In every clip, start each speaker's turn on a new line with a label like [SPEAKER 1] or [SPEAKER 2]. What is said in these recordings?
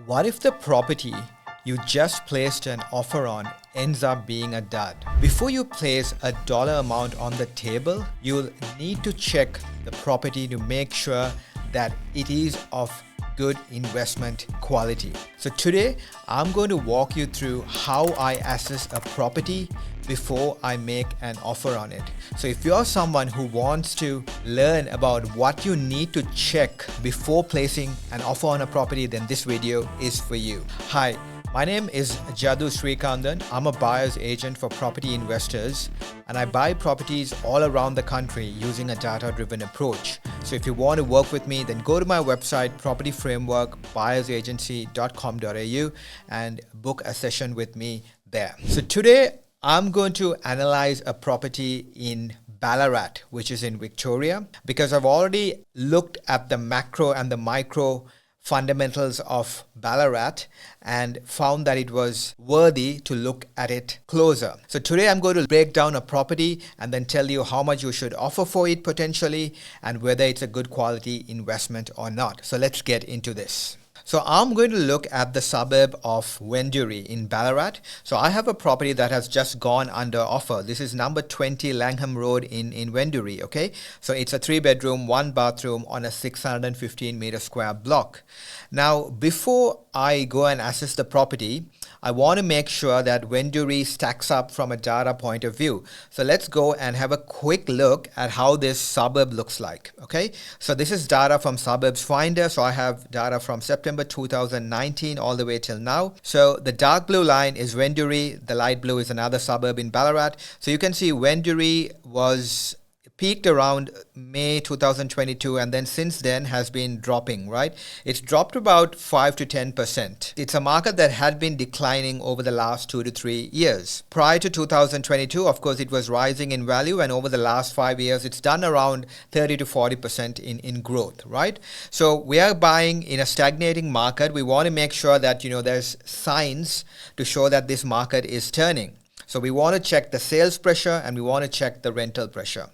[SPEAKER 1] What if the property you just placed an offer on ends up being a dud? Before you place a dollar amount on the table, you'll need to check the property to make sure that it is of good investment quality. So today I'm going to walk you through how I assess a property before I make an offer on it. So if you're someone who wants to learn about what you need to check before placing an offer on a property, then this video is for you. Hi, my name is Jadu Srikandan. I'm a buyer's agent for property investors, and I buy properties all around the country using a data-driven approach. So if you want to work with me, then go to my website, propertyframeworkbuyersagency.com.au, and book a session with me there. So today I'm going to analyze a property in Ballarat, which is in Victoria, because I've already looked at the macro and the micro fundamentals of Ballarat and found that it was worthy to look at it closer. So today I'm going to break down a property and then tell you how much you should offer for it potentially and whether it's a good quality investment or not. So let's get into this. So I'm going to look at the suburb of Wendouree in Ballarat. So I have a property that has just gone under offer. This is number 20 Langham Road in Wendouree, okay? So it's a 3-bedroom, 1-bathroom on a 615 meter square block. Now, before I go and assess the property, I want to make sure that Wendouree stacks up from a data point of view. So let's go and have a quick look at how this suburb looks like, okay? So this is data from Suburbs Finder. So I have data from September 2019 all the way till now. So the dark blue line is Wendouree, the light blue is another suburb in Ballarat. So you can see Wendouree was peaked around May 2022 and then since then has been dropping, right? It's dropped about 5 to 10%. It's a market that had been declining over the last 2 to 3 years. Prior to 2022, of course, it was rising in value, and over the last 5 years, it's done around 30 to 40% in growth, right? So we are buying in a stagnating market. We want to make sure that, there's signs to show that this market is turning. So we want to check the sales pressure and we want to check the rental pressure.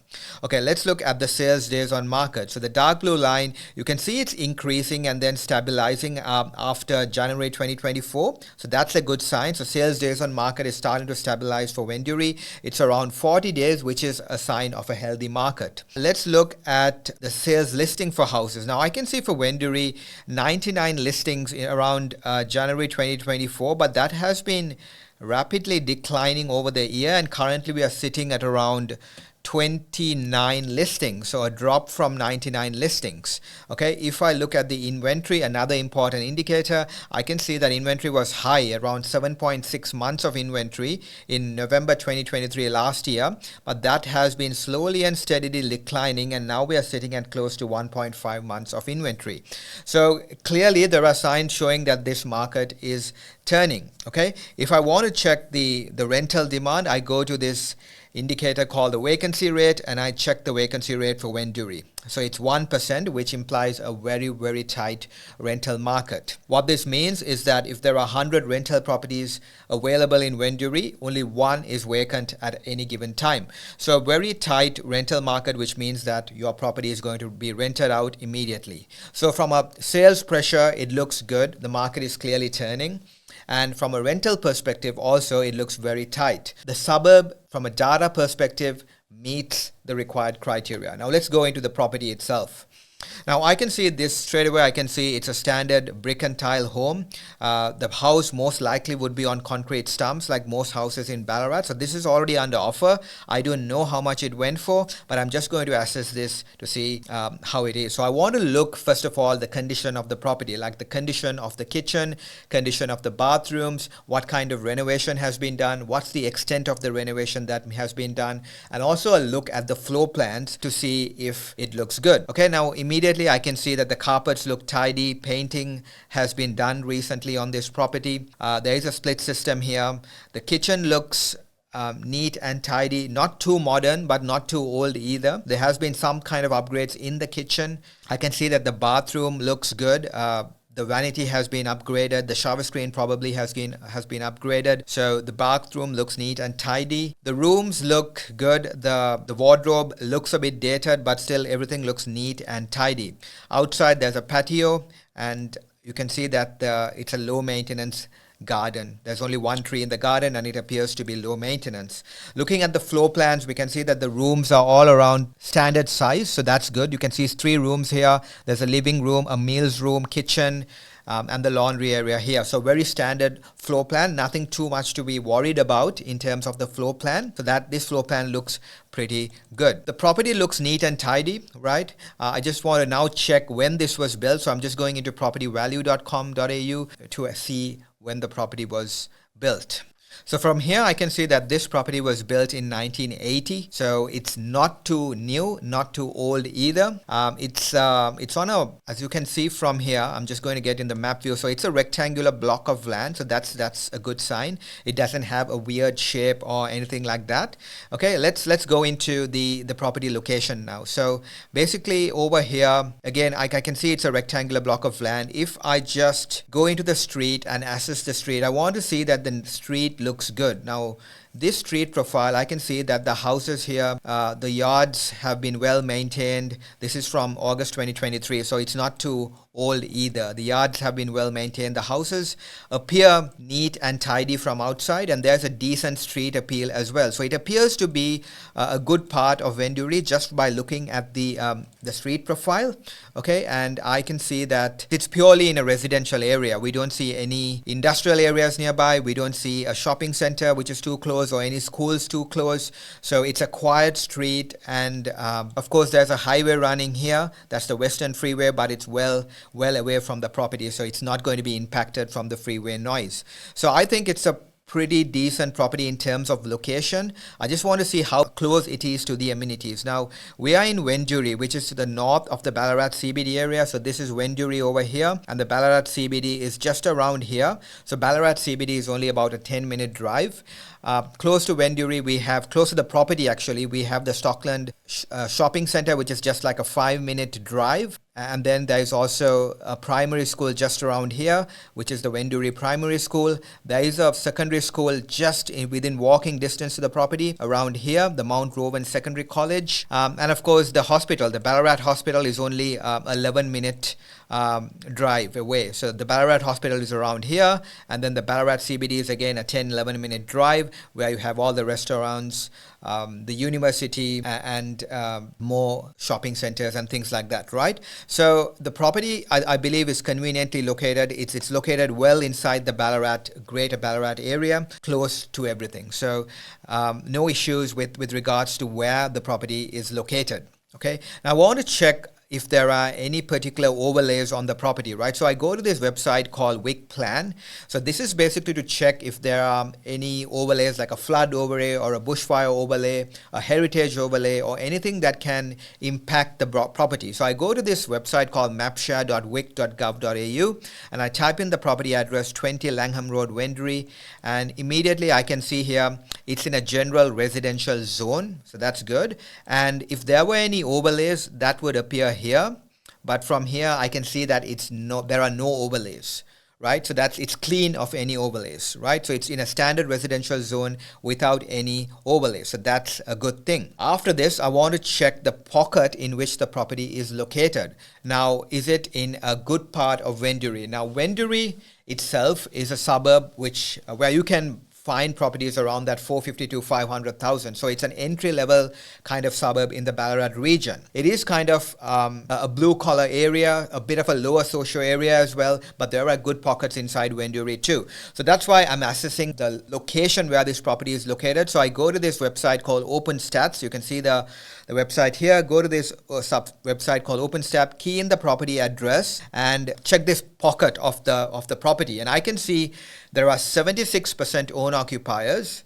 [SPEAKER 1] Okay, let's look at the sales days on market. So the dark blue line, you can see it's increasing and then stabilizing after January 2024. So that's a good sign. So sales days on market is starting to stabilize for Wendouree. It's around 40 days, which is a sign of a healthy market. Let's look at the sales listing for houses. Now I can see for Wendouree 99 listings around January 2024, but that has been rapidly declining over the year, and currently we are sitting at around 29 listings, so a drop from 99 listings. Okay, if I look at the inventory, another important indicator, I can see that inventory was high, around 7.6 months of inventory in November 2023 last year, but that has been slowly and steadily declining, and now we are sitting at close to 1.5 months of inventory. So clearly there are signs showing that this market is turning. Okay, if I want to check the rental demand, I go to this indicator called the vacancy rate and I check the vacancy rate for Wendouree. So it's 1%, which implies a very, very tight rental market. What this means is that if there are 100 rental properties available in Wendouree, only one is vacant at any given time. So a very tight rental market, which means that your property is going to be rented out immediately. So from a sales pressure, it looks good. The market is clearly turning. And from a rental perspective also, it looks very tight. The suburb, from a data perspective, meets the required criteria. Now let's go into the property itself. Now I can see this straight away. I can see it's a standard brick and tile home. The house most likely would be on concrete stumps like most houses in Ballarat. So this is already under offer. I don't know how much it went for, but I'm just going to assess this to see how it is. So I want to look first of all the condition of the property, like the condition of the kitchen, condition of the bathrooms, what kind of renovation has been done, what's the extent of the renovation that has been done, and also a look at the floor plans to see if it looks good. Okay, now immediately I can see that the carpets look tidy. Painting has been done recently on this property. There is a split system here. The kitchen looks neat and tidy, not too modern but not too old either. There has been some kind of upgrades in the kitchen. I can see that the bathroom looks good. The vanity has been upgraded. The shower screen probably has been upgraded. So the bathroom looks neat and tidy. The rooms look good. The wardrobe looks a bit dated, but still everything looks neat and tidy. Outside there's a patio, and you can see that it's a low maintenance garden. There's only one tree in the garden and it appears to be low maintenance. Looking at the floor plans, we can see that the rooms are all around standard size, so that's good. You can see 3 rooms here. There's a living room, a meals room, kitchen, and the laundry area here. So very standard floor plan, nothing too much to be worried about in terms of the floor plan. So that this floor plan looks pretty good. The property looks neat and tidy, right? I just want to now check when this was built. So I'm just going into propertyvalue.com.au to see when the property was built. So from here, I can see that this property was built in 1980. So it's not too new, not too old either. It's on a, as you can see from here, I'm just going to get in the map view. So it's a rectangular block of land. So that's a good sign. It doesn't have a weird shape or anything like that. Okay, let's go into the property location now. So basically over here, again, I can see it's a rectangular block of land. If I just go into the street and assess the street, I want to see that the street looks good. Now this street profile, I can see that the houses here, the yards have been well maintained. This is from August 2023, so it's not too old either. The yards have been well maintained. The houses appear neat and tidy from outside, and there's a decent street appeal as well. So it appears to be a good part of Venduri just by looking at the street profile. Okay, and I can see that it's purely in a residential area. We don't see any industrial areas nearby. We don't see a shopping center which is too close or any schools too close. So it's a quiet street, and of course there's a highway running here. That's the Western Freeway, but it's well away from the property, so it's not going to be impacted from the freeway noise. So I think it's a pretty decent property in terms of location. I just want to see how close it is to the amenities. Now we are in Venduri, which is to the north of the Ballarat CBD area. So this is Venduri over here, and the Ballarat CBD is just around here. So Ballarat CBD is only about a 10-minute drive. Close to Venduri, we have, close to the property actually, we have the Stockland shopping center, which is just like a 5-minute drive. And then there is also a primary school just around here, which is the Venduri Primary School. There is a secondary school just within walking distance to the property around here, the Mount Rowan Secondary College. And of course, the hospital, the Ballarat Hospital, is only 11-minute drive away. So the Ballarat Hospital is around here, and then the Ballarat CBD is again a 10-11 minute drive, where you have all the restaurants, the university, and more shopping centers and things like that, right? So the property, I believe, is conveniently located. It's located well inside the Greater Ballarat area, close to everything. So no issues with regards to where the property is located. Okay, now I want to check if there are any particular overlays on the property, right? So I go to this website called Wick Plan. So this is basically to check if there are any overlays like a flood overlay or a bushfire overlay, a heritage overlay, or anything that can impact the property. So I go to this website called mapshare.wick.gov.au, and I type in the property address 20 Langham Road, Venduri, and immediately I can see here it's in a general residential zone. So that's good. And if there were any overlays, that would appear here, but from here I can see that there are no overlays, right? So it's clean of any overlays, right? So it's in a standard residential zone without any overlays. So that's a good thing. After this, I want to check the pocket in which the property is located. Now, is it in a good part of Venduri? Now, Venduri itself is a suburb where you can find properties around that 450 to 500,000. So it's an entry-level kind of suburb in the Ballarat region. It is kind of a blue-collar area, a bit of a lower socio area as well, but there are good pockets inside Venduri too. So that's why I'm assessing the location where this property is located. So I go to this website called OpenStats. You can see the website here. Go to this website called OpenStat, key in the property address, and check this pocket of the property. And I can see there are 76% owner-occupiers,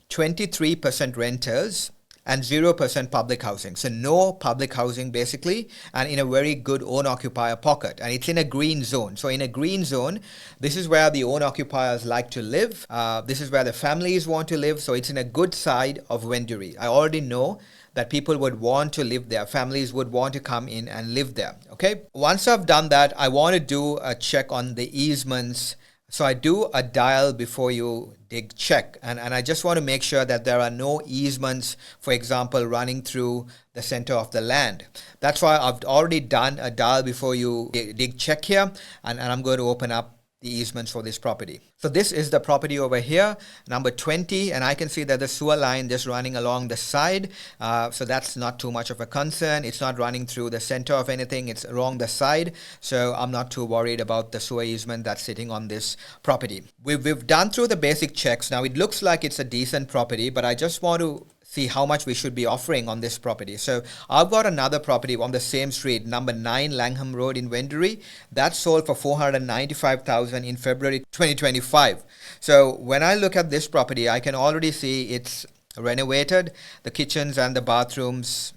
[SPEAKER 1] 23% renters, and 0% public housing. So no public housing basically, and in a very good owner-occupier pocket. And it's in a green zone. So in a green zone, this is where the owner-occupiers like to live. This is where the families want to live. So it's in a good side of Venduri. I already know that people would want to live there. Families would want to come in and live there. Okay. Once I've done that, I want to do a check on the easements So I do a dial before you dig check. And I just want to make sure that there are no easements, for example, running through the center of the land. That's why I've already done a dial before you dig check here. And I'm going to open up the easements for this property. So this is the property over here, number 20, and I can see that the sewer line just running along the side. So that's not too much of a concern. It's not running through the center of anything. It's along the side. So I'm not too worried about the sewer easement that's sitting on this property. We've done through the basic checks. Now it looks like it's a decent property, but I just want to see how much we should be offering on this property. So I've got another property on the same street, number 9 Langham Road in Wendouree. That sold for $495,000 in February 2025. So when I look at this property, I can already see it's renovated. The kitchens and the bathrooms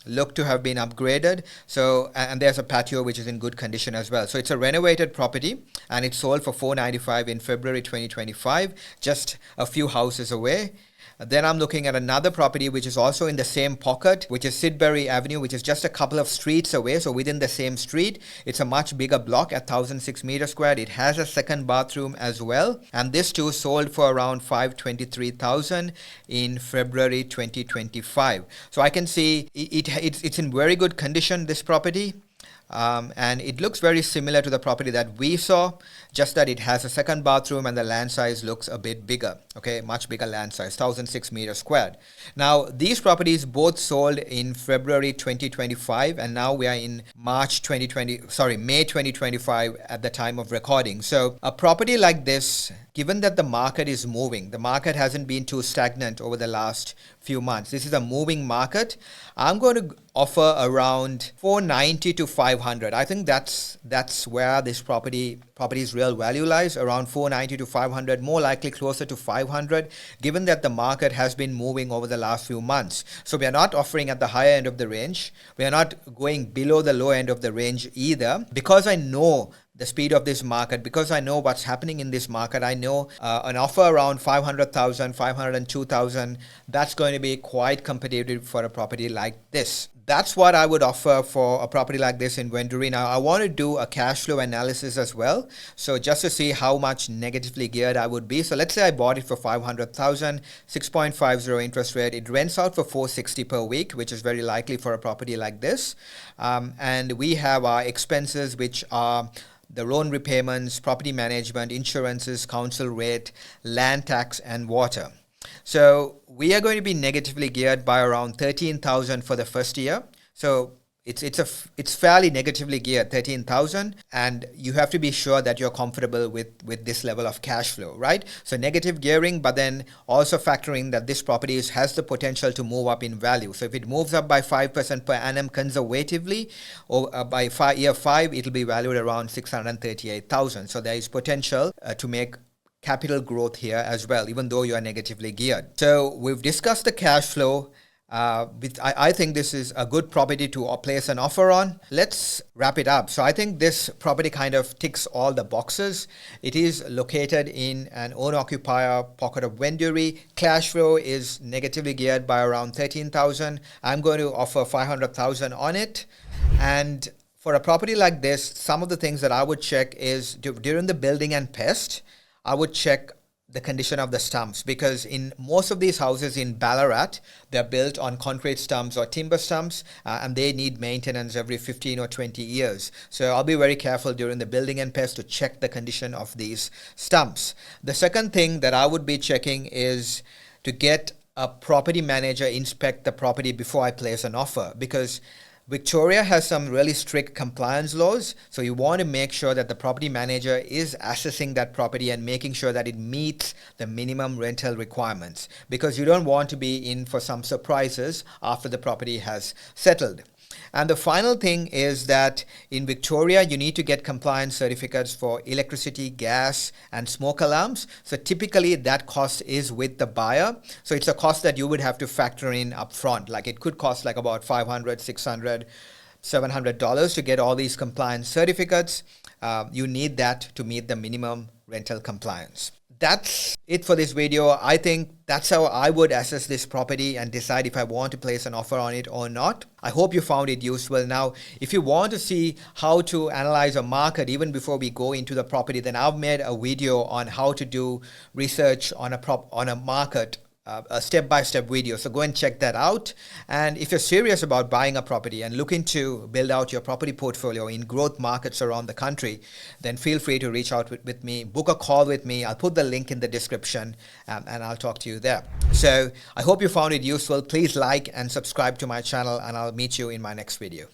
[SPEAKER 1] look to have been upgraded. So, and there's a patio which is in good condition as well. So it's a renovated property and it sold for $495,000 in February 2025, just a few houses away. Then I'm looking at another property which is also in the same pocket, which is Sidbury Avenue, which is just a couple of streets away. So within the same street, it's a much bigger block at 1,006 meters squared. It has a second bathroom as well. And this too sold for around $523,000 in February 2025. So I can see it's in very good condition, this property. And it looks very similar to the property that we saw, just that it has a second bathroom and the land size looks a bit bigger. Okay, much bigger land size, 1,006 meters squared. Now, these properties both sold in February 2025, and now we are in May 2025 at the time of recording. So a property like this, given that the market is moving, the market hasn't been too stagnant over the last few months. This is a moving market. I'm going to offer around 490 to 500. I think that's where this property's real value lies, around 490 to 500, more likely closer to 500, given that the market has been moving over the last few months. So we are not offering at the higher end of the range. We are not going below the low end of the range either, because I know the speed of this market, because I know what's happening in this market. I know an offer around 500,000, 502,000, that's going to be quite competitive for a property like this. That's what I would offer for a property like this in Wendouree. Now, I want to do a cash flow analysis as well. So just to see how much negatively geared I would be. So let's say I bought it for 500,000, 6.50 interest rate. It rents out for 460 per week, which is very likely for a property like this. And we have our expenses, which are the loan repayments, property management, insurances, council rate, land tax, and water. So we are going to be negatively geared by around 13,000 for the first year. So it's fairly negatively geared, 13,000, and you have to be sure that you're comfortable with this level of cash flow, right? So negative gearing, but then also factoring that this property has the potential to move up in value. So if it moves up by 5% per annum conservatively, or by year 5, it'll be valued around 638,000. So there is potential to make capital growth here as well, even though you are negatively geared. So we've discussed the cash flow. I think this is a good property to place an offer on. Let's wrap it up. So I think this property kind of ticks all the boxes. It is located in an owner-occupier pocket of Wendouree. Cash flow is negatively geared by around 13,000. I'm going to offer 500,000 on it. And for a property like this, some of the things that I would check is during the building and pest, I would check the condition of the stumps, because in most of these houses in Ballarat, they're built on concrete stumps or timber stumps, and they need maintenance every 15 or 20 years. So I'll be very careful during the building and pest to check the condition of these stumps. The second thing that I would be checking is to get a property manager inspect the property before I place an offer, because Victoria has some really strict compliance laws, so you want to make sure that the property manager is assessing that property and making sure that it meets the minimum rental requirements, because you don't want to be in for some surprises after the property has settled. And the final thing is that in Victoria, you need to get compliance certificates for electricity, gas, and smoke alarms. So typically that cost is with the buyer. So it's a cost that you would have to factor in upfront. Like it could cost like about $500, $600, $700 to get all these compliance certificates. You need that to meet the minimum rental compliance. that's it for this video. I think that's how I would assess this property and decide if I want to place an offer on it or not. I hope you found it useful. Now, if you want to see how to analyze a market even before we go into the property, then I've made a video on how to do research on a market, a step-by-step video. So go and check that out. And if you're serious about buying a property and looking to build out your property portfolio in growth markets around the country, then feel free to reach out with me, book a call with me. I'll put the link in the description, and I'll talk to you there. So I hope you found it useful. Please like and subscribe to my channel, and I'll meet you in my next video.